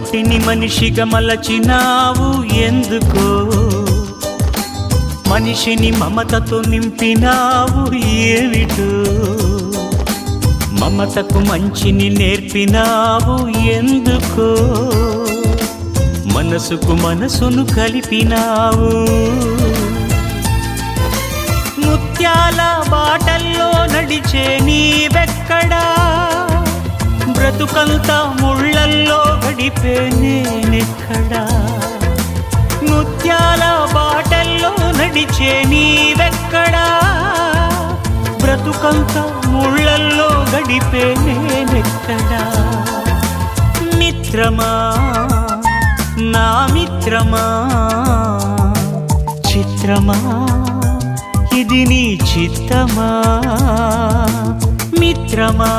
మట్టిని మనిషిగా మలచినావు ఎందుకో, మనిషిని మమతతో నింపినావు ఏమిటో, మమతకు మంచిని నేర్పినావు ఎందుకో, మనసుకు మనసును కలిపినావు. ముత్యాల బాటల్లో నడిచే నీవెక్కడా, బ్రతుకంతా ముళ్ళల్లో గడిపే నేనెక్కడా. ముత్యాల బాటల్లో నడిచే నీవెక్కడా, బ్రతుకంతా ముళ్ళల్లో గడిపే నేనెక్కడా. మిత్రమా నా మిత్రమా, చిత్రమా ఇది నీ చిత్తమా. మిత్రమా